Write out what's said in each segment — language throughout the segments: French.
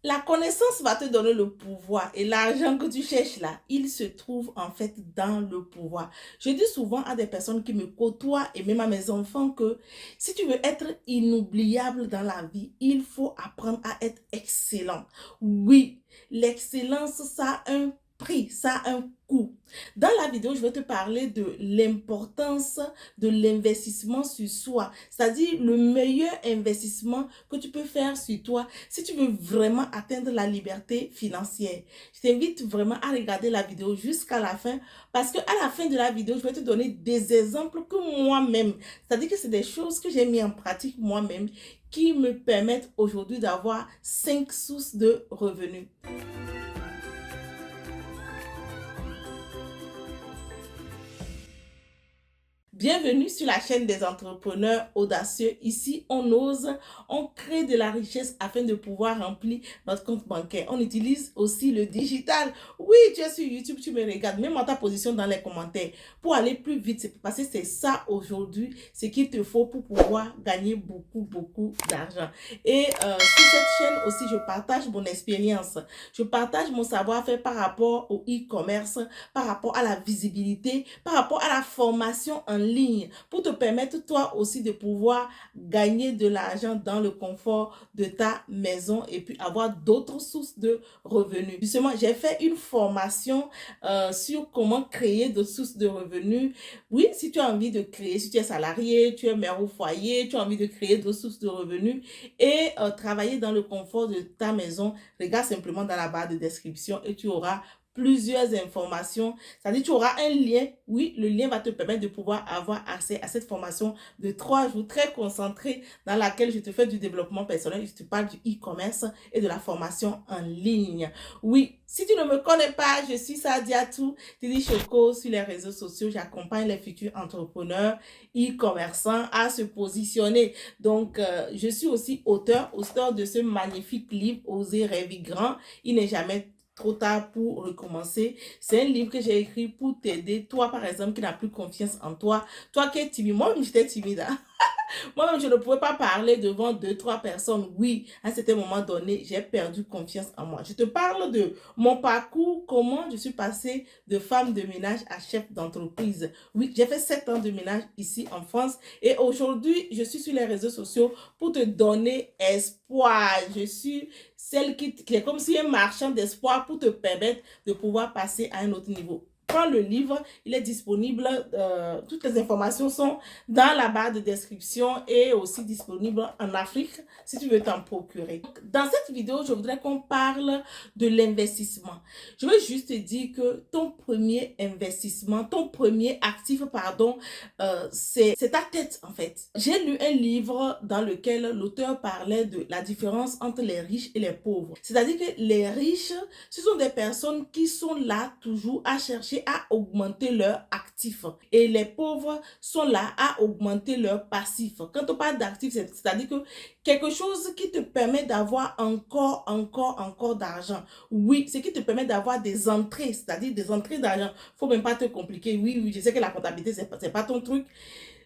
La connaissance va te donner le pouvoir et l'argent que tu cherches là, il se trouve en fait dans le pouvoir. Je dis souvent à des personnes qui me côtoient et même à mes enfants que si tu veux être inoubliable dans la vie, il faut apprendre à être excellent. Oui, l'excellence, ça a un prix, ça a un coût. Dans la vidéo, je vais te parler de l'importance de l'investissement sur soi, c'est-à-dire le meilleur investissement que tu peux faire sur toi si tu veux vraiment atteindre la liberté financière. Je t'invite vraiment à regarder la vidéo jusqu'à la fin parce qu'à la fin de la vidéo, je vais te donner des exemples que moi-même, c'est-à-dire que c'est des choses que j'ai mis en pratique moi-même qui me permettent aujourd'hui d'avoir 5 sources de revenus. Bienvenue sur la chaîne des entrepreneurs audacieux. Ici, on ose, on crée de la richesse afin de pouvoir remplir notre compte bancaire. On utilise aussi le digital. Oui, tu es sur YouTube, tu me regardes. Mets-moi ta position dans les commentaires pour aller plus vite. Parce que c'est ça aujourd'hui, ce qu'il te faut pour pouvoir gagner beaucoup d'argent. Et sur cette chaîne aussi, je partage mon expérience. Je partage mon savoir-faire par rapport au e-commerce, par rapport à la visibilité, par rapport à la formation en ligne pour te permettre toi aussi de pouvoir gagner de l'argent dans le confort de ta maison et puis avoir d'autres sources de revenus. Justement, j'ai fait une formation sur comment créer de sources de revenus. Oui, si tu as envie de créer, si tu es salarié, tu es mère au foyer, tu as envie de créer d'autres sources de revenus et travailler dans le confort de ta maison, regarde simplement dans la barre de description et tu auras plusieurs informations. C'est-à-dire tu auras un lien. Oui, le lien va te permettre de pouvoir avoir accès à cette formation de 3 jours très concentrée dans laquelle je te fais du développement personnel, je te parle du e-commerce et de la formation en ligne. Oui, si tu ne me connais pas, je suis Sadiatou, Didi Choco sur les réseaux sociaux. J'accompagne les futurs entrepreneurs e-commerçants à se positionner. Donc, je suis aussi auteur de ce magnifique livre, Oser rêver grand. Il n'est jamais trop tard pour recommencer. C'est un livre que j'ai écrit pour t'aider, toi par exemple qui n'as plus confiance en toi, toi qui es timide. Moi-même j'étais timide, hein? Moi-même, je ne pouvais pas parler devant 2, 3 personnes. Oui, à un certain moment donné, j'ai perdu confiance en moi. Je te parle de mon parcours, comment je suis passée de femme de ménage à chef d'entreprise. Oui, j'ai fait 7 ans de ménage ici en France et aujourd'hui, je suis sur les réseaux sociaux pour te donner espoir. Je suis celle qui est comme si un marchand d'espoir pour te permettre de pouvoir passer à un autre niveau. Prends le livre, il est disponible, toutes les informations sont dans la barre de description et aussi disponible en Afrique si tu veux t'en procurer. Dans cette vidéo, je voudrais qu'on parle de l'investissement. Je veux juste te dire que ton premier investissement, ton premier actif, pardon, c'est ta tête en fait. J'ai lu un livre dans lequel l'auteur parlait de la différence entre les riches et les pauvres. C'est-à-dire que les riches, ce sont des personnes qui sont là toujours à chercher à augmenter leur actif. Et les pauvres sont là à augmenter leur passif. Quand on parle d'actif, c'est-à-dire que quelque chose qui te permet d'avoir encore d'argent. Oui, ce qui te permet d'avoir des entrées, c'est-à-dire des entrées d'argent. Faut même pas te compliquer. Oui, je sais que la comptabilité, c'est pas ton truc.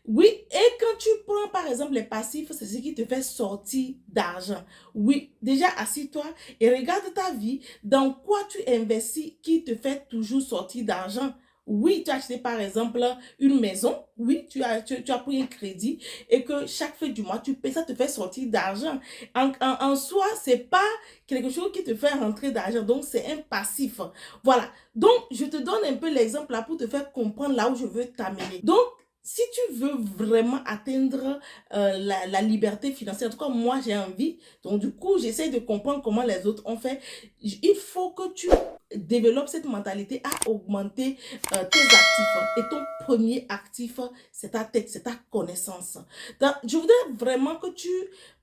Oui, et quand tu prends par exemple les passifs, c'est ce qui te fait sortir d'argent. Oui, déjà assis-toi et regarde ta vie. Dans quoi tu investis qui te fait toujours sortir d'argent? Oui, tu as acheté par exemple une maison. Oui, tu as pris un crédit et que chaque fin du mois, tu payes, ça te fait sortir d'argent. En soi, c'est pas quelque chose qui te fait rentrer d'argent. Donc, c'est un passif. Voilà. Donc, je te donne un peu l'exemple là pour te faire comprendre là où je veux t'amener. Donc, si tu veux vraiment atteindre la liberté financière, en tout cas, moi, j'ai envie. Donc, du coup, j'essaie de comprendre comment les autres ont fait. Il faut que tu développes cette mentalité à augmenter tes actifs. Et ton premier actif, c'est ta tête, c'est ta connaissance. Donc, je voudrais vraiment que tu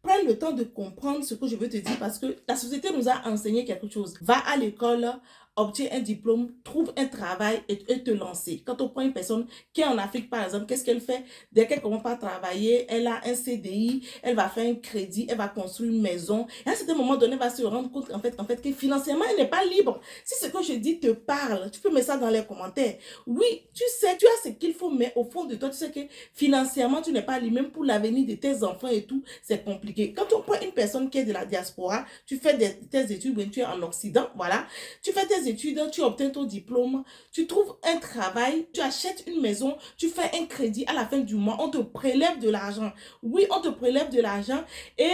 prennes le temps de comprendre ce que je veux te dire parce que la société nous a enseigné quelque chose. Va à l'école, obtiens un diplôme, trouve un travail et te lancer. Quand on prend une personne qui est en Afrique, par exemple, qu'est-ce qu'elle fait? Dès qu'elle commence à travailler, elle a un CDI, elle va faire un crédit, elle va construire une maison. Et à un certain moment donné, elle va se rendre compte en fait, que financièrement, elle n'est pas libre. Si ce que je dis te parle, tu peux mettre ça dans les commentaires. Oui, tu sais, tu as ce qu'il faut, mais au fond de toi, tu sais que financièrement, tu n'es pas libre. Même pour l'avenir de tes enfants et tout, c'est compliqué. compliqué. Quand on prend une personne qui est de la diaspora, tu fais tes études, ben, tu es en Occident, voilà. Tu fais tes études, tu obtiens ton diplôme, tu trouves un travail, tu achètes une maison, tu fais un crédit à la fin du mois, on te prélève de l'argent. Oui, on te prélève de l'argent et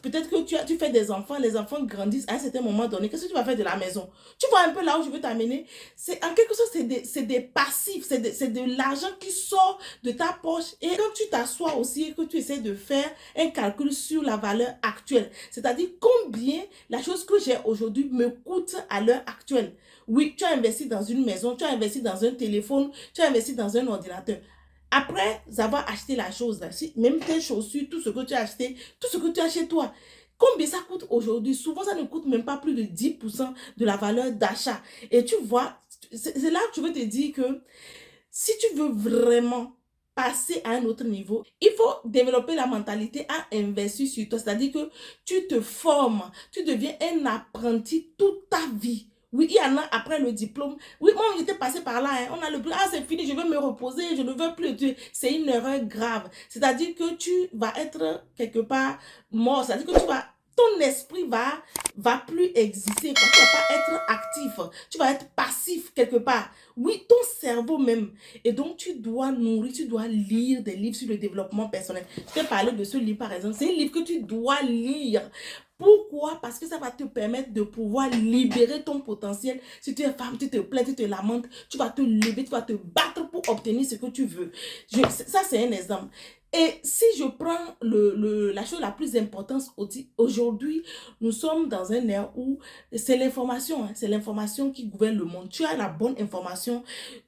peut-être que tu fais des enfants, les enfants grandissent à un certain moment donné. Qu'est-ce que tu vas faire de la maison? Tu vois un peu là où je veux t'amener? C'est en quelque sorte, c'est des passifs, c'est de l'argent qui sort de ta poche. Et quand tu t'assois aussi et que tu essaies de faire un calcul sur la valeur actuelle, c'est-à-dire combien la chose que j'ai aujourd'hui me coûte à l'heure actuelle. Oui, tu as investi dans une maison, tu as investi dans un téléphone, tu as investi dans un ordinateur. Après avoir acheté la chose, là, même tes chaussures, tout ce que tu as acheté, tout ce que tu as chez toi, combien ça coûte aujourd'hui? Souvent, ça ne coûte même pas plus de 10% de la valeur d'achat. Et tu vois, c'est là que je veux te dire que si tu veux vraiment passer à un autre niveau, il faut développer la mentalité à investir sur toi. C'est-à-dire que tu te formes, tu deviens un apprenti toute ta vie. Oui, il y en a après le diplôme. Oui, moi, j'étais passé par là. Hein. On a le plus, ah, c'est fini, je veux me reposer, je ne veux plus. C'est une erreur grave. C'est-à-dire que tu vas être quelque part mort. C'est-à-dire que ton esprit va plus exister. Tu ne vas pas être actif. Tu vas être passif quelque part. Oui, ton cerveau même. Et donc, tu dois nourrir, tu dois lire des livres sur le développement personnel. Je t'ai parlé de ce livre, par exemple. C'est un livre que tu dois lire. Pourquoi? Parce que ça va te permettre de pouvoir libérer ton potentiel. Si tu es femme, tu te plains, tu te lamentes, tu vas te lever, tu vas te battre pour obtenir ce que tu veux. Ça, c'est un exemple. Et si je prends la chose la plus importante aujourd'hui, nous sommes dans un ère où c'est l'information. Hein, c'est l'information qui gouverne le monde. Tu as la bonne information,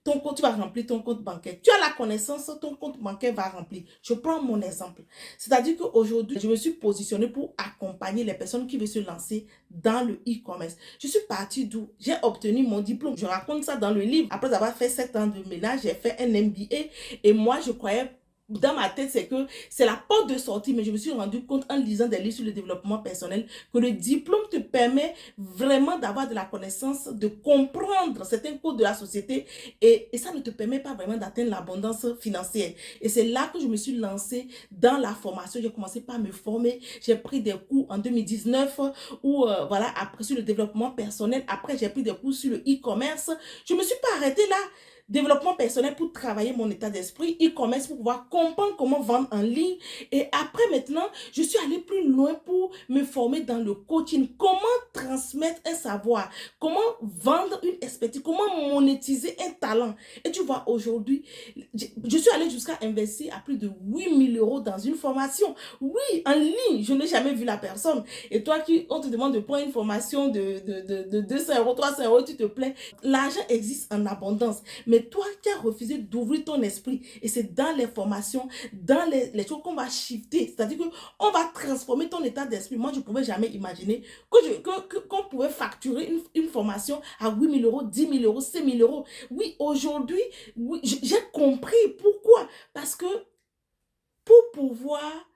tu vas remplir ton compte bancaire. Tu as la connaissance, ton compte bancaire va remplir. Je prends mon exemple. C'est-à-dire qu'aujourd'hui, je me suis positionnée pour accompagner les personnes qui veulent se lancer dans le e-commerce. Je suis partie d'où? J'ai obtenu mon diplôme. Je raconte ça dans le livre. Après avoir fait 7 ans de ménage, j'ai fait un MBA. Et moi, je croyais dans ma tête, c'est que c'est la porte de sortie, mais je me suis rendu compte en lisant des livres sur le développement personnel que le diplôme te permet vraiment d'avoir de la connaissance, de comprendre certains codes de la société et ça ne te permet pas vraiment d'atteindre l'abondance financière. Et c'est là que je me suis lancée dans la formation. J'ai commencé par me former. J'ai pris des cours en 2019 où, voilà, après sur le développement personnel. Après, j'ai pris des cours sur le e-commerce. Je ne me suis pas arrêtée là. Développement personnel pour travailler mon état d'esprit, e-commerce pour pouvoir comprendre comment vendre en ligne. Et après maintenant, je suis allée plus loin pour me former dans le coaching. Comment transmettre un savoir, comment vendre une expertise, comment monétiser un talent. Et tu vois, aujourd'hui, je suis allée jusqu'à investir à plus de 8 000 € dans une formation. Oui, en ligne, je n'ai jamais vu la personne. Et toi, on te demande de prendre une formation de 200 €, 300 €, tu te plains. L'argent existe en abondance. Mais toi qui as refusé d'ouvrir ton esprit, et c'est dans les formations, dans les choses qu'on va shifter, c'est-à-dire qu'on va transformer ton état d'esprit. Moi, je ne pouvais jamais imaginer qu'on pouvait facturer une formation à 8 000 €, 10 000 €, 5 000 €. Oui, aujourd'hui, oui, j'ai compris pourquoi. Parce que pour pouvoir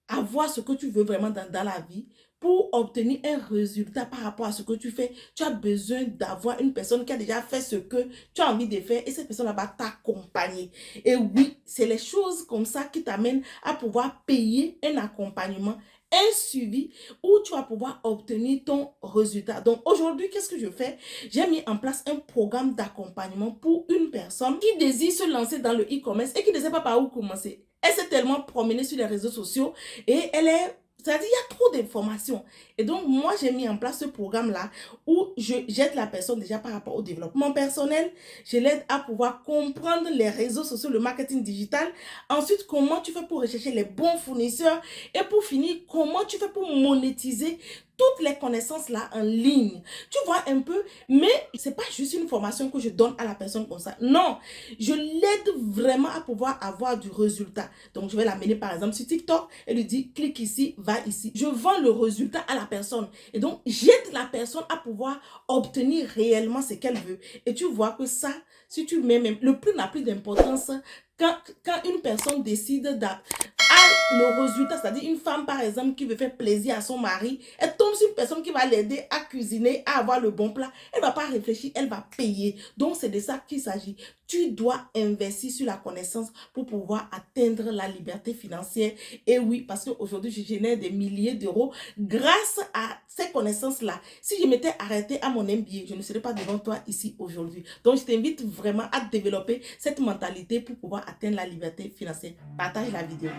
avoir ce que tu veux vraiment dans la vie, pour obtenir un résultat par rapport à ce que tu fais, tu as besoin d'avoir une personne qui a déjà fait ce que tu as envie de faire et cette personne-là va t'accompagner. Et oui, c'est les choses comme ça qui t'amènent à pouvoir payer un accompagnement, un suivi où tu vas pouvoir obtenir ton résultat. Donc aujourd'hui, qu'est-ce que je fais? J'ai mis en place un programme d'accompagnement pour une personne qui désire se lancer dans le e-commerce et qui ne sait pas par où commencer. Elle s'est tellement promenée sur les réseaux sociaux et c'est-à-dire, il y a trop d'informations. Et donc, moi, j'ai mis en place ce programme-là où j'aide la personne déjà par rapport au développement personnel. Je l'aide à pouvoir comprendre les réseaux sociaux, le marketing digital. Ensuite, comment tu fais pour rechercher les bons fournisseurs. Et pour finir, comment tu fais pour monétiser toutes les connaissances là en ligne. Tu vois un peu, mais c'est pas juste une formation que je donne à la personne comme ça. Non, je l'aide vraiment à pouvoir avoir du résultat. Donc, je vais l'amener par exemple sur TikTok et lui dire clique ici, va ici. Je vends le résultat à la personne. Et donc, j'aide la personne à pouvoir obtenir réellement ce qu'elle veut. Et tu vois que ça, si tu mets même, le plus n'a plus d'importance quand une personne décide le résultat, c'est-à-dire une femme par exemple qui veut faire plaisir à son mari, elle tombe sur une personne qui va l'aider à cuisiner, à avoir le bon plat, elle ne va pas réfléchir, elle va payer. Donc c'est de ça qu'il s'agit. Tu dois investir sur la connaissance pour pouvoir atteindre la liberté financière. Et oui, parce qu'aujourd'hui, je génère des milliers d'euros grâce à ces connaissances-là. Si je m'étais arrêté à mon MBA, je ne serais pas devant toi ici aujourd'hui. Donc, je t'invite vraiment à développer cette mentalité pour pouvoir atteindre la liberté financière. Partage la vidéo.